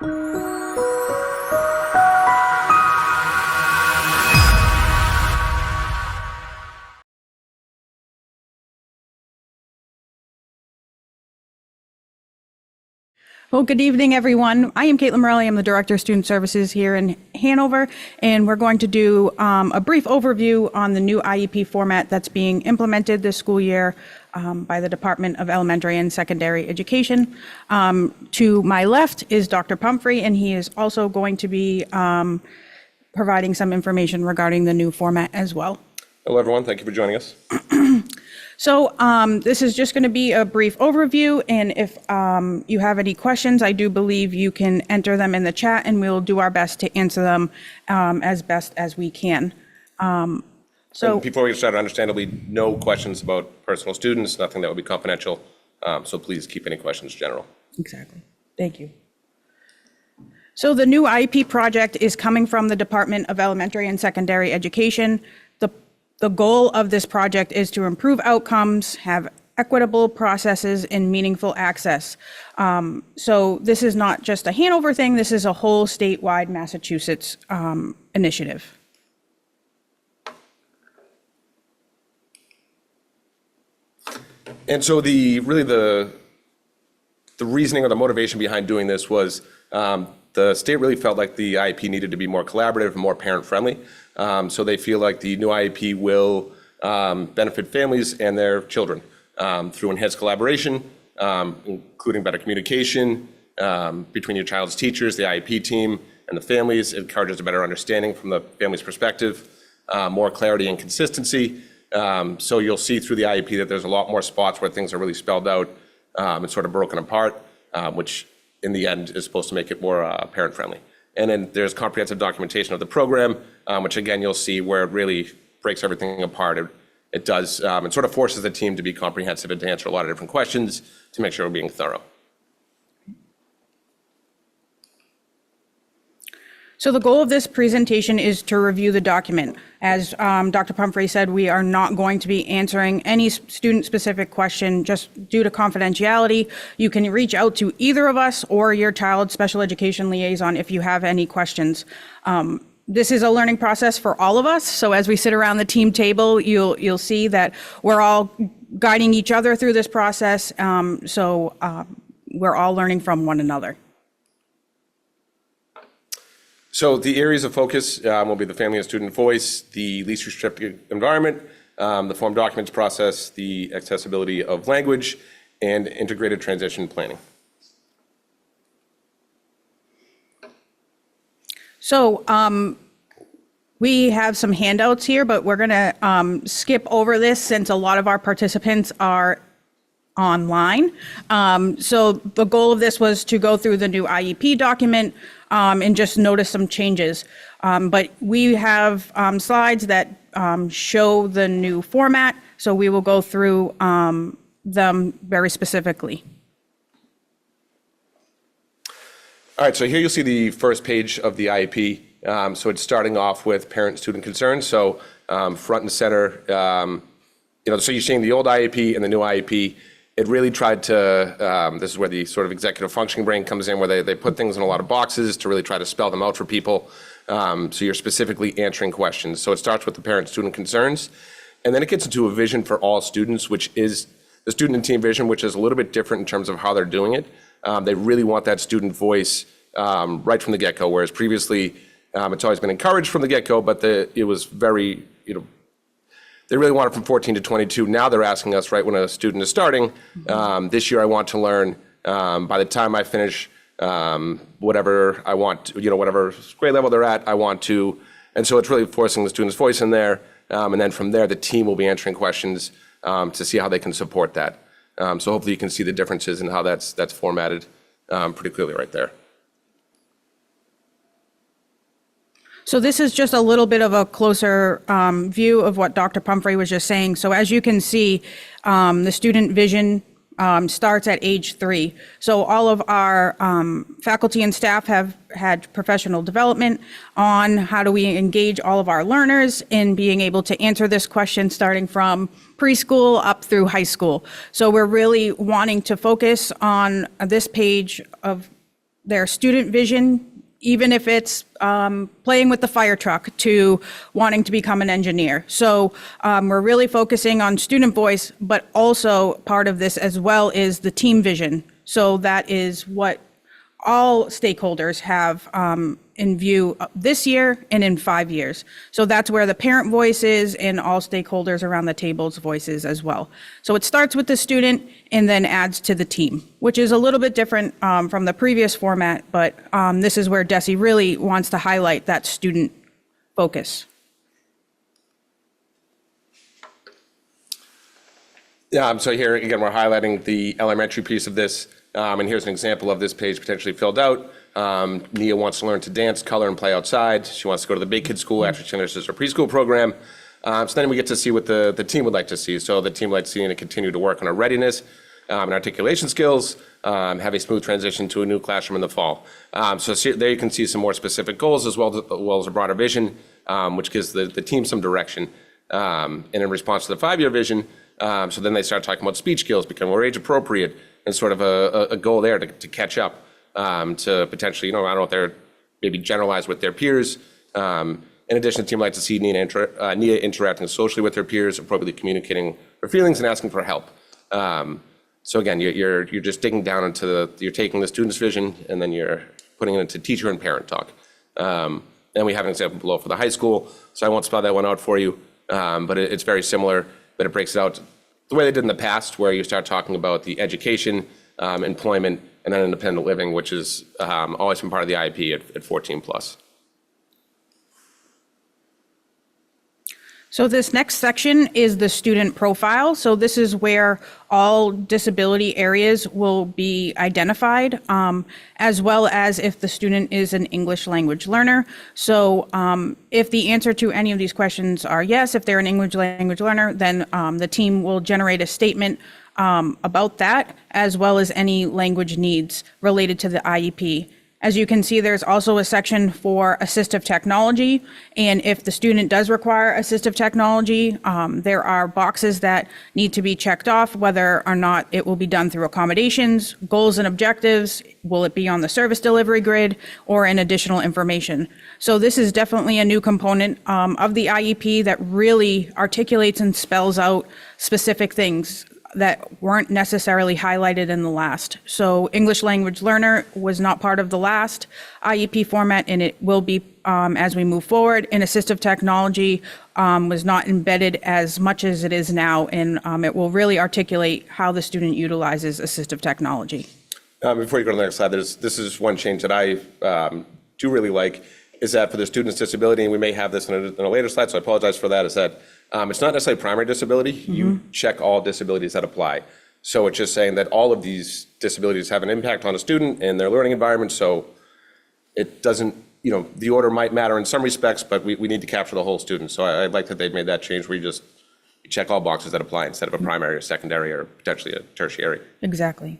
Well, good evening, everyone. I am Caitlin Morelli. I'm the Director of Student Services here in Hanover, and we're going to do a brief overview on the new IEP format that's being implemented this school year by the Department of Elementary and Secondary Education. To my left is Dr. Pumphrey, and he is also going to be providing some information regarding the new format as well. Hello, everyone. Thank you for joining us. So this is just going to be a brief overview, and if you have any questions, I do believe you can enter them in the chat, and we'll do our best to answer them as best as we can. And before we get started, understandably, no questions about personal students, nothing that would be confidential. So please keep any questions general. Exactly. Thank you. So the new IEP project is coming from the Department of Elementary and Secondary Education. The goal of this project is to improve outcomes, have equitable processes, and meaningful access. So this is not just a Hanover thing, this is a whole statewide Massachusetts initiative. And so the reasoning or the motivation behind doing this was the state really felt like the IEP needed to be more collaborative and more parent-friendly. So they feel like the new IEP will benefit families and their children through enhanced collaboration, including better communication between your child's teachers, the IEP team, and the families. It encourages a better understanding from the family's perspective, more clarity and consistency. So you'll see through the IEP that there's a lot more spots where things are really spelled out and sort of broken apart, which in the end is supposed to make it more parent-friendly. And then there's comprehensive documentation of the program, which again, you'll see where it really breaks everything apart. It does, it sort of forces the team to be comprehensive and to answer a lot of different questions to make sure we're being thorough. So the goal of this presentation is to review the document. As Dr. Pumphrey said, we are not going to be answering any student-specific question just due to confidentiality. You can reach out to either of us or your child's special education liaison if you have any questions. This is a learning process for all of us. So as we sit around the team table, you'll see that we're all guiding each other through this process. We're all learning from one another. So the areas of focus will be the family and student voice, the least restrictive environment, the form documents process, the accessibility of language, and integrated transition planning. So we have some handouts here, but we're going to skip over this since a lot of our participants are online. So the goal of this was to go through the new IEP document and just notice some changes. But we have slides that show the new format, so we will go through them very specifically. All right, so here you'll see the first page of the IEP. So it's starting off with parent-student concerns. So front and center, so you're seeing the old IEP and the new IEP. It really tried to, this is where the sort of executive functioning brain comes in, where they put things in a lot of boxes to really try to spell them out for people. So you're specifically answering questions. So it starts with the parent-student concerns, and then it gets into a vision for all students, which is the student and team vision, which is a little bit different in terms of how they're doing it. They really want that student voice right from the get-go, whereas previously it's always been encouraged from the get-go, but it was very, they really want it from 14 to 22. Now they're asking us right when a student is starting, this year I want to learn, by the time I finish whatever I want, whatever grade level they're at, I want to. And so it's really forcing the student's voice in there. And then from there, the team will be answering questions to see how they can support that. So hopefully you can see the differences in how that's formatted pretty clearly right there. So this is just a little bit of a closer view of what Dr. Pumphrey was just saying. So as you can see, the student vision starts at age 3. So all of our faculty and staff have had professional development on how do we engage all of our learners in being able to answer this question starting from preschool up through high school. So we're really wanting to focus on this page of their student vision, even if it's playing with the fire truck, to wanting to become an engineer. So we're really focusing on student voice, but also part of this as well is the team vision. So that is what all stakeholders have in view this year and in 5 years. So that's where the parent voice is and all stakeholders around the table's voices as well. So it starts with the student and then adds to the team, which is a little bit different from the previous format, but this is where Desi really wants to highlight that student focus. Yeah, so here again, we're highlighting the elementary piece of this. And here's an example of this page potentially filled out. Nia wants to learn to dance, color, and play outside. She wants to go to the big kids school after she finishes her preschool program. So then we get to see what the team would like to see. So the team would like to see and continue to work on her readiness and articulation skills, have a smooth transition to a new classroom in the fall. So there you can see some more specific goals as well as a broader vision, which gives the team some direction. And in response to the 5-year vision, so then they start talking about speech skills, become more age appropriate, and sort of a goal there to catch up, to potentially, I don't know if they're maybe generalized with their peers. In addition, the team would like to see Nia interacting socially with her peers, appropriately communicating her feelings and asking for help. So again, you're just digging down into you're taking the student's vision and then you're putting it into teacher and parent talk. And we have an example below for the high school, so I won't spell that one out for you, but it's very similar, but it breaks it out the way they did in the past, where you start talking about the education, employment, and then independent living, which is always been part of the IEP at 14 plus. So this next section is the student profile. So this is where all disability areas will be identified, as well as if the student is an English language learner. So if the answer to any of these questions are yes, if they're an English language learner, then the team will generate a statement about that, as well as any language needs related to the IEP. As you can see, there's also a section for assistive technology, and if the student does require assistive technology, there are boxes that need to be checked off, whether or not it will be done through accommodations, goals and objectives, will it be on the service delivery grid, or in additional information. So this is definitely a new component of the IEP that really articulates and spells out specific things that weren't necessarily highlighted in the last. So English language learner was not part of the last IEP format, and it will be as we move forward. And assistive technology was not embedded as much as it is now, and it will really articulate how the student utilizes assistive technology. Before you go to the next slide, this is one change that I do really like, is that for the student's disability, and we may have this in a later slide, so I apologize for that, is that it's not necessarily primary disability. You check all disabilities that apply. So it's just saying that all of these disabilities have an impact on a student and their learning environment. So it doesn't, the order might matter in some respects, but we need to capture the whole student. So I like that they've made that change where you check all boxes that apply instead of a primary or secondary or potentially a tertiary. Exactly.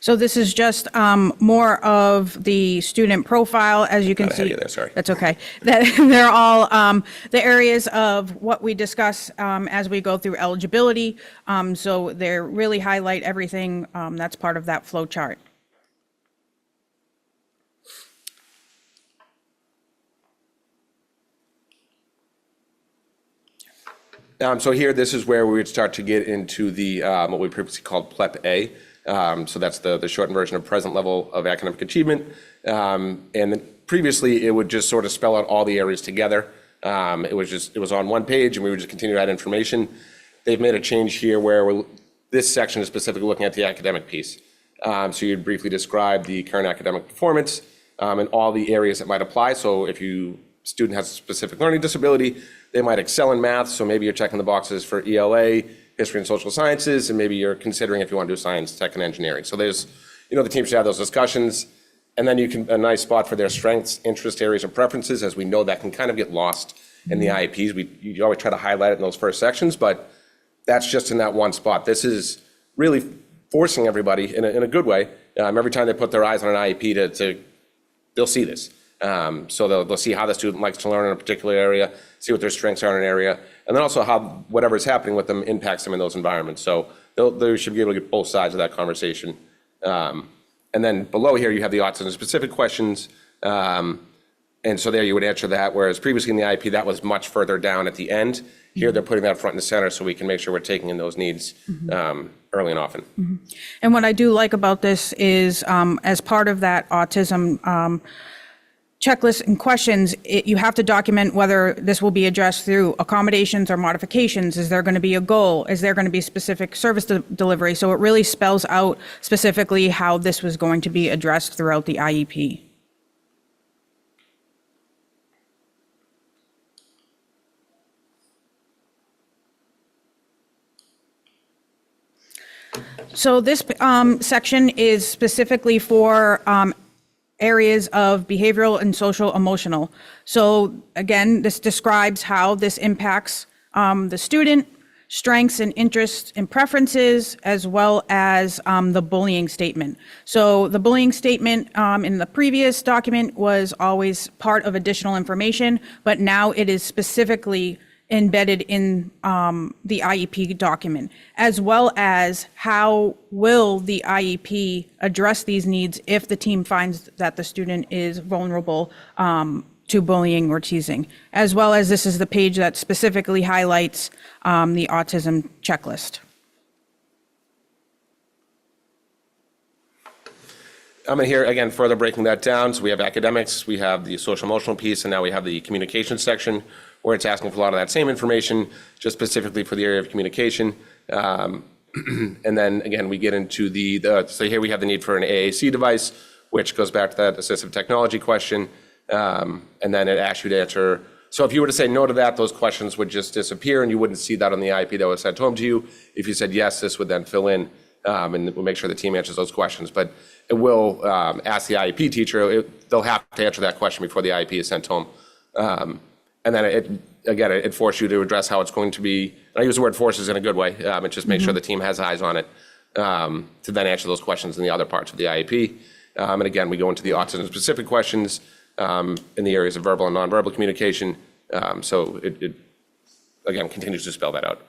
So this is just more of the student profile, as you can Got ahead see. of you there, sorry. That's okay. They're all the areas of what we discuss as we go through eligibility. So they really highlight everything that's part of that flow chart. So here, this is where we would start to get into the what we previously called PLEP A. So that's the shortened version of present level of academic achievement. And then previously, it would just sort of spell out all the areas together. It was on one page, and we would just continue to add information. They've made a change here where this section is specifically looking at the academic piece. So you'd briefly describe the current academic performance and all the areas that might apply. So if student has a specific learning disability, they might excel in math. So maybe you're checking the boxes for ELA, history and social sciences, and maybe you're considering if you want to do science, tech, and engineering. So there's, the team should have those discussions, and then a nice spot for their strengths, interest areas, and preferences, as we know that can kind of get lost in the IEPs. You always try to highlight it in those first sections, but that's just in that one spot. This is really forcing everybody in a good way. Every time they put their eyes on an IEP they'll see this. So they'll see how the student likes to learn in a particular area, see what their strengths are in an area, and then also how whatever is happening with them impacts them in those environments. So they should be able to get both sides of that conversation. And then below here, you have the autism-specific questions. And so there you would answer that, whereas previously in the IEP, that was much further down at the end. Here, they're putting that front and center so we can make sure we're taking in those needs early and often. And what I do like about this is, as part of that autism checklist and questions, you have to document whether this will be addressed through accommodations or modifications. Is there going to be a goal? Is there going to be specific service delivery? So it really spells out specifically how this was going to be addressed throughout the IEP. So this section is specifically for areas of behavioral and social emotional. So again, this describes how this impacts the student, strengths and interests and preferences, as well as the bullying statement. So the bullying statement in the previous document was always part of additional information, but now it is specifically embedded in the IEP document, as well as how will the IEP address these needs if the team finds that the student is vulnerable to bullying or teasing, as well as this is the page that specifically highlights the autism checklist. I'm going to here, again, further breaking that down. So we have academics, we have the social emotional piece, and now we have the communication section, where it's asking for a lot of that same information, just specifically for the area of communication. And then, again, we get into so here we have the need for an AAC device, which goes back to that assistive technology question. And then it asks you to answer. So if you were to say no to that, those questions would just disappear, and you wouldn't see that on the IEP that was sent home to you. If you said yes, this would then fill in, and we'll make sure the team answers those questions. But it will ask the IEP teacher, they'll have to answer that question before the IEP is sent home. And then it forces you to address how it's going to be, and I use the word forces in a good way, it just makes sure the team has eyes on it to then answer those questions in the other parts of the IEP. And again, we go into the autism-specific questions in the areas of verbal and nonverbal communication. So it again, continues to spell that out.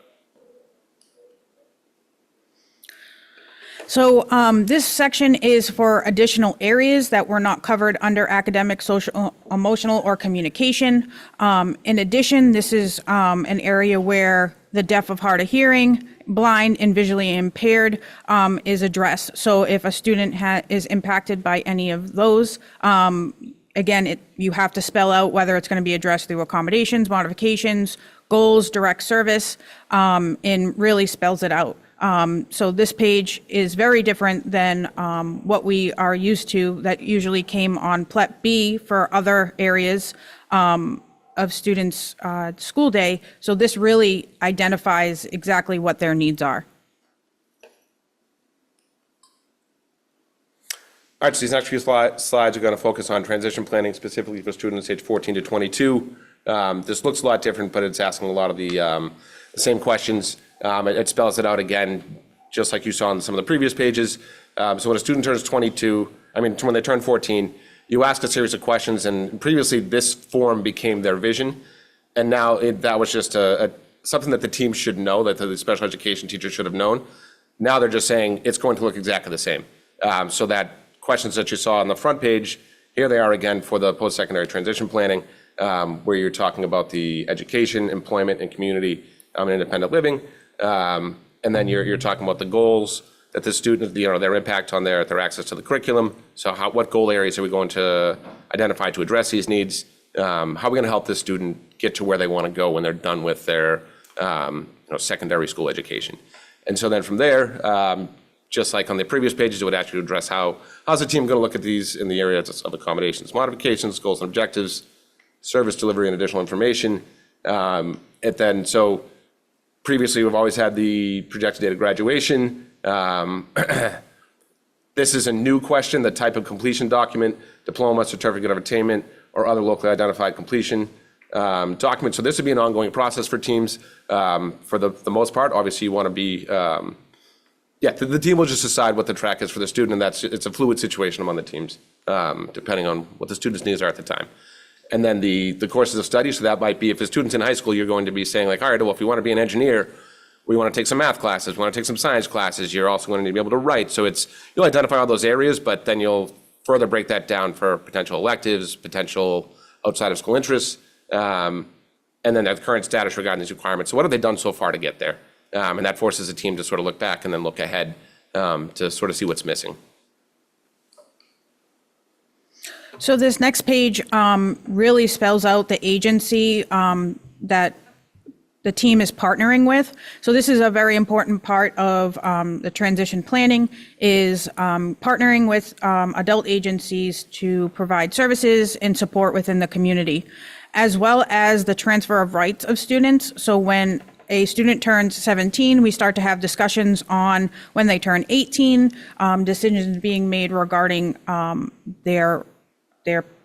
So this section is for additional areas that were not covered under academic, social, emotional, or communication. In addition, this is an area where the deaf of hard of hearing, blind, and visually impaired is addressed. So if a student is impacted by any of those, again, you have to spell out whether it's going to be addressed through accommodations, modifications, goals, direct service, and really spells it out. So this page is very different than what we are used to that usually came on PLEP B for other areas of students' school day. So this really identifies exactly what their needs are. All right, so these next few slides are going to focus on transition planning specifically for students age 14 to 22. This looks a lot different, but it's asking a lot of the same questions. It spells it out again, just like you saw on some of the previous pages. So when a student turns 22, when they turn 14, you ask a series of questions, and previously this form became their vision, and now that was just something that the team should know, that the special education teacher should have known. Now they're just saying it's going to look exactly the same. So that questions that you saw on the front page, here they are again for the post-secondary transition planning, where you're talking about the education, employment, and community and independent living. And then you're talking about the goals that the student, their impact on their access to the curriculum. So what goal areas are we going to identify to address these needs? How are we going to help this student get to where they want to go when they're done with their secondary school education? And so then from there, just like on the previous pages, it would ask you to address how's the team going to look at these in the areas of accommodations, modifications, goals and objectives, service delivery and additional information. So previously, we've always had the projected date of graduation. This is a new question, the type of completion document, diploma, certificate of attainment, or other locally identified completion document. So this would be an ongoing process for teams for the most part. Obviously, you want to be Yeah, the team will just decide what the track is for the student, and it's a fluid situation among the teams, depending on what the student's needs are at the time. And then the courses of study, so that might be, if a student's in high school, you're going to be saying like, all right, well, if you want to be an engineer, we want to take some math classes, we want to take some science classes, you're also going to be able to write. So you'll identify all those areas, but then you'll further break that down for potential electives, potential outside of school interests, and then the current status regarding these requirements. So what have they done so far to get there? And that forces the team to sort of look back and then look ahead to sort of see what's missing. So this next page really spells out the agency that the team is partnering with. So this is a very important part of the transition planning, is partnering with adult agencies to provide services and support within the community, as well as the transfer of rights of students. So when a student turns 17, we start to have discussions on when they turn 18, decisions being made regarding their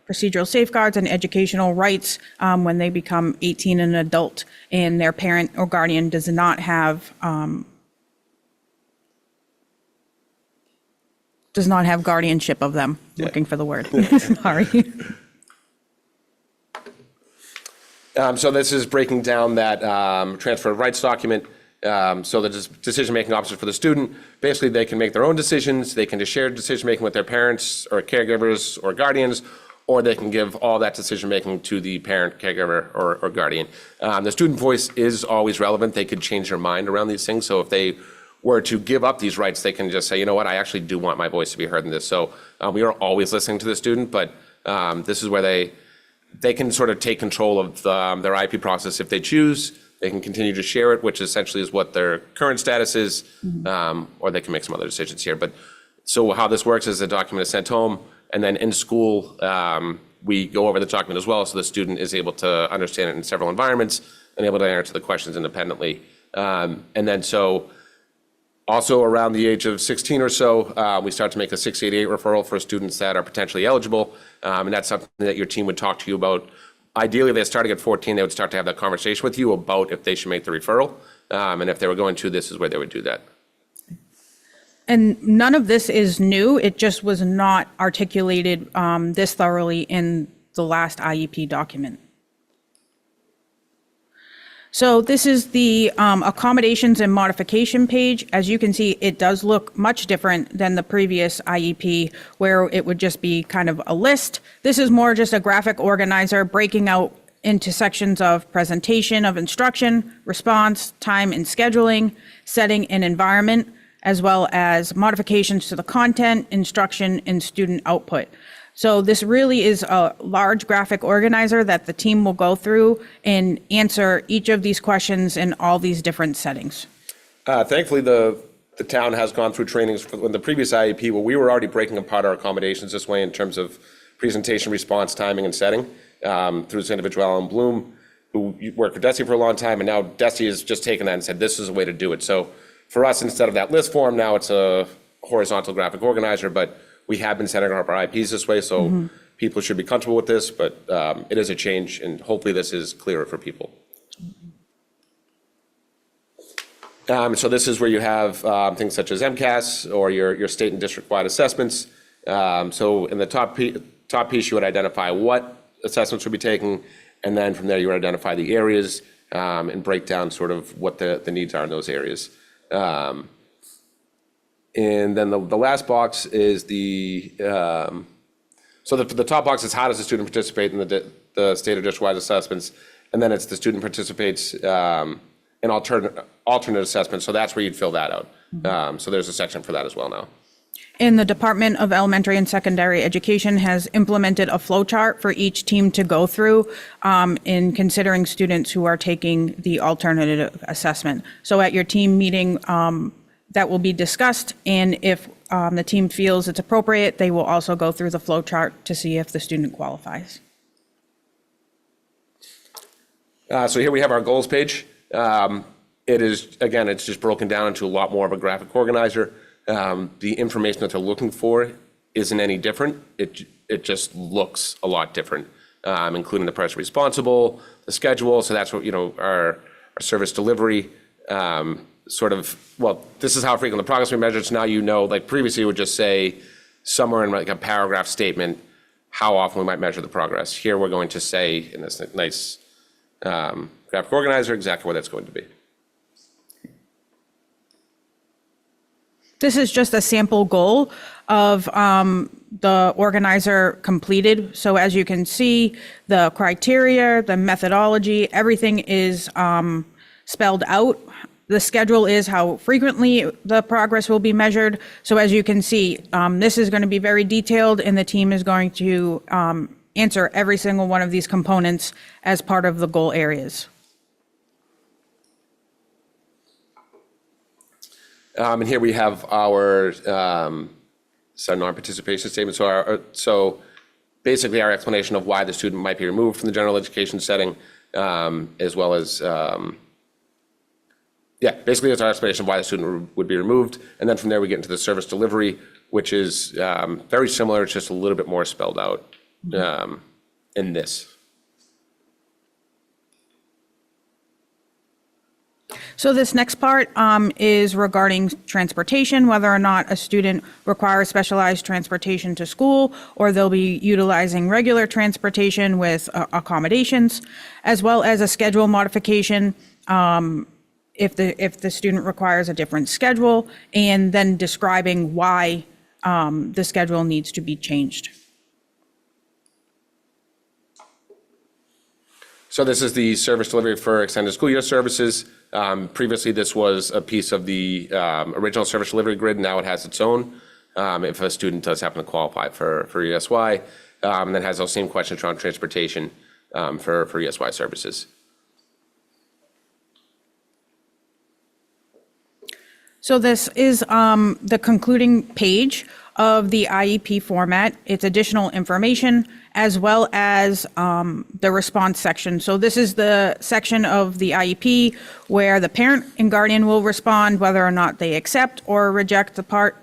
procedural safeguards and educational rights when they become 18 and an adult, and their parent or guardian does not have guardianship of them. Yeah. Looking for the word. Sorry. So this is breaking down that transfer of rights document. So the decision-making officers for the student, basically they can make their own decisions, they can just share decision-making with their parents or caregivers or guardians, or they can give all that decision-making to the parent, caregiver, or guardian. The student voice is always relevant. They could change their mind around these things. So if they were to give up these rights, they can just say, you know what, I actually do want my voice to be heard in this. So we are always listening to the student, but this is where they can sort of take control of their IEP process if they choose. They can continue to share it, which essentially is what their current status is, or they can make some other decisions here. But so how this works is the document is sent home, and then in school, we go over the document as well, so the student is able to understand it in several environments and able to answer the questions independently. And then so also around the age of 16 or so, we start to make a 688 referral for students that are potentially eligible. And that's something that your team would talk to you about. Ideally, they're starting at 14, they would start to have that conversation with you about if they should make the referral. And if they were going to, this is where they would do that. And none of this is new. It just was not articulated this thoroughly in the last IEP document. So this is the accommodations and modification page. As you can see, it does look much different than the previous IEP, where it would just be kind of a list. This is more just a graphic organizer breaking out into sections of presentation of instruction, response, time and scheduling, setting and environment, as well as modifications to the content, instruction, and student output. So this really is a large graphic organizer that the team will go through and answer each of these questions in all these different settings. Thankfully, the town has gone through trainings in the previous IEP where we were already breaking apart our accommodations this way in terms of presentation, response, timing, and setting through this individual, Alan Bloom, who worked with Desi for a long time, and now Desi has just taken that and said, this is a way to do it. So for us, instead of that list form, now it's a horizontal graphic organizer, but we have been setting up our IPs this way, so people should be comfortable with this, but it is a change, and hopefully this is clearer for people. So this is where you have things such as MCAS or your state and district-wide assessments. So in the top piece, you would identify what assessments would be taken, and then from there you would identify the areas and break down sort of what the needs are in those areas. And then the last box is so the top box is how does the student participate in the state or district-wide assessments, and then it's the student participates in alternate assessments, so that's where you'd fill that out. So there's a section for that as well now. And the Department of Elementary and Secondary Education has implemented a flow chart for each team to go through in considering students who are taking the alternative assessment. So at your team meeting, that will be discussed, and if the team feels it's appropriate, they will also go through the flow chart to see if the student qualifies. So here we have our goals page. It is, again, it's just broken down into a lot more of a graphic organizer. The information that they're looking for isn't any different. It just looks a lot different, including the person responsible, the schedule. So that's what, our service delivery, this is how frequent the progress we measured. So now you know, like previously it would just say somewhere in like a paragraph statement how often we might measure the progress. Here we're going to say in this nice graphic organizer exactly what that's going to be. This is just a sample goal of the organizer completed. So as you can see, the criteria, the methodology, everything is spelled out. The schedule is how frequently the progress will be measured. So as you can see, this is going to be very detailed, and the team is going to answer every single one of these components as part of the goal areas. And here we have our non-participation statement. So basically our explanation of why the student might be removed from the general education setting, as well as basically it's our explanation of why the student would be removed. And then from there we get into the service delivery, which is very similar. It's just a little bit more spelled out in this. So this next part is regarding transportation, whether or not a student requires specialized transportation to school, or they'll be utilizing regular transportation with accommodations, as well as a schedule modification if the student requires a different schedule, and then describing why the schedule needs to be changed. So this is the service delivery for extended school year services. Previously, this was a piece of the original service delivery grid. Now it has its own. If a student does happen to qualify for ESY, and then has those same questions around transportation for ESY services. So this is the concluding page of the IEP format. It's additional information as well as the response section. So this is the section of the IEP where the parent and guardian will respond whether or not they accept or reject the part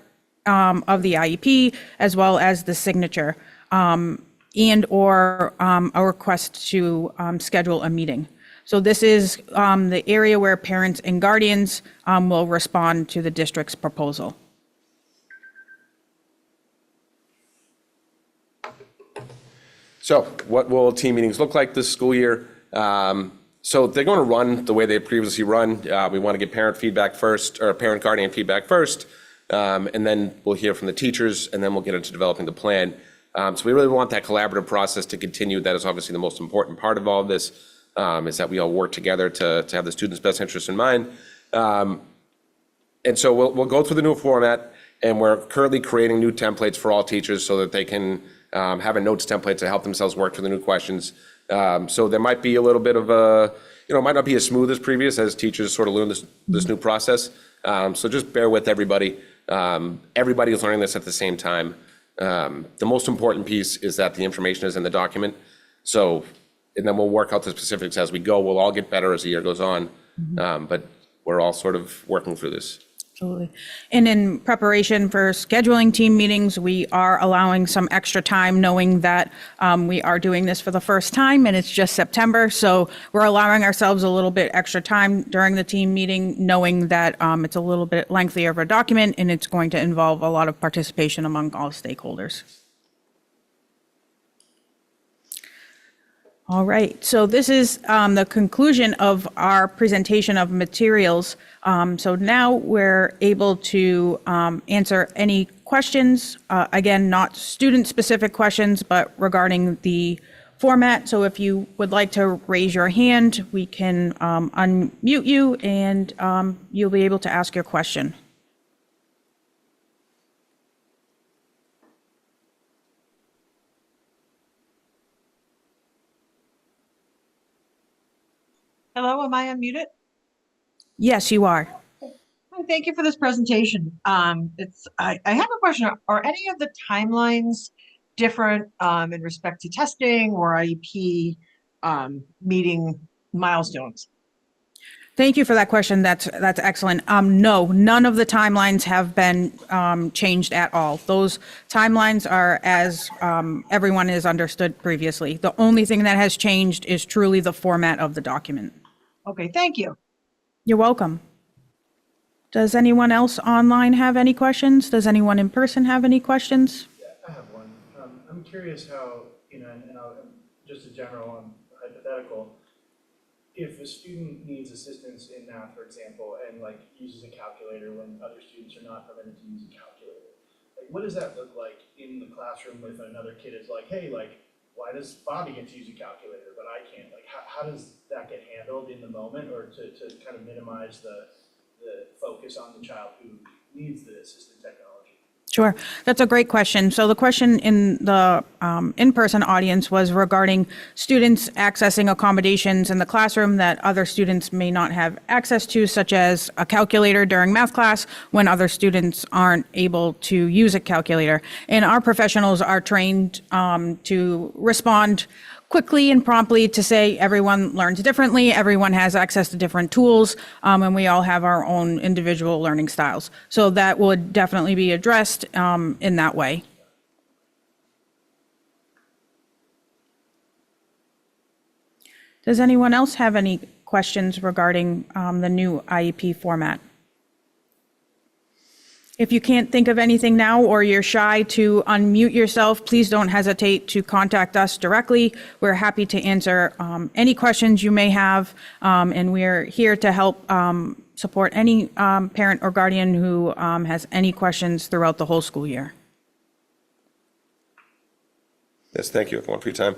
of the IEP, as well as the signature and or a request to schedule a meeting. So this is the area where parents and guardians will respond to the district's proposal. So what will team meetings look like this school year? So they're going to run the way they previously run. We want to get parent feedback first, or parent guardian feedback first, and then we'll hear from the teachers, and then we'll get into developing the plan. So we really want that collaborative process to continue. That is obviously the most important part of all of this, is that we all work together to have the students' best interests in mind. And so we'll go through the new format, and we're currently creating new templates for all teachers so that they can have a notes template to help themselves work through the new questions. So there might be a little bit of it might not be as smooth as previous as teachers sort of learn this new process. So just bear with everybody. Everybody is learning this at the same time. The most important piece is that the information is in the document. So, and then we'll work out the specifics as we go. We'll all get better as the year goes on. But we're all sort of working through this. Absolutely. And in preparation for scheduling team meetings, we are allowing some extra time, knowing that we are doing this for the first time and it's just September. So we're allowing ourselves a little bit extra time during the team meeting, knowing that it's a little bit lengthier of a document and it's going to involve a lot of participation among all stakeholders. All right, so this is the conclusion of our presentation of materials. So now we're able to answer any questions, again, not student-specific questions, but regarding the format. So if you would like to raise your hand, we can unmute you and you'll be able to ask your question. Hello, am I unmuted? Yes, you are. Hi, thank you for this presentation. I have a question. Are any of the timelines different in respect to testing or IEP meeting milestones? Thank you for that question. That's excellent. No, none of the timelines have been changed at all. Those timelines are as everyone has understood previously. The only thing that has changed is truly the format of the document. Okay, thank you. You're welcome. Does anyone else online have any questions? Does anyone in person have any questions? I have one. I'm curious how, and just a general hypothetical, if a student needs assistance in math, for example, and like uses a calculator when other students are not permitted to use a calculator, like what does that look like in the classroom if another kid is like, hey, like, why does Bobby get to use a calculator, but I can't? Like, how does that get handled in the moment, or to kind of minimize the focus on the child who needs the assistive technology? Sure, that's a great question. So the question in the in-person audience was regarding students accessing accommodations in the classroom that other students may not have access to, such as a calculator during math class when other students aren't able to use a calculator. And our professionals are trained to respond quickly and promptly to say everyone learns differently, everyone has access to different tools, and we all have our own individual learning styles. So that would definitely be addressed in that way. Does anyone else have any questions regarding the new IEP format? If you can't think of anything now, or you're shy to unmute yourself, please don't hesitate to contact us directly. We're happy to answer any questions you may have, and we're here to help support any parent or guardian who has any questions throughout the whole school year. Yes, thank you everyone for your time.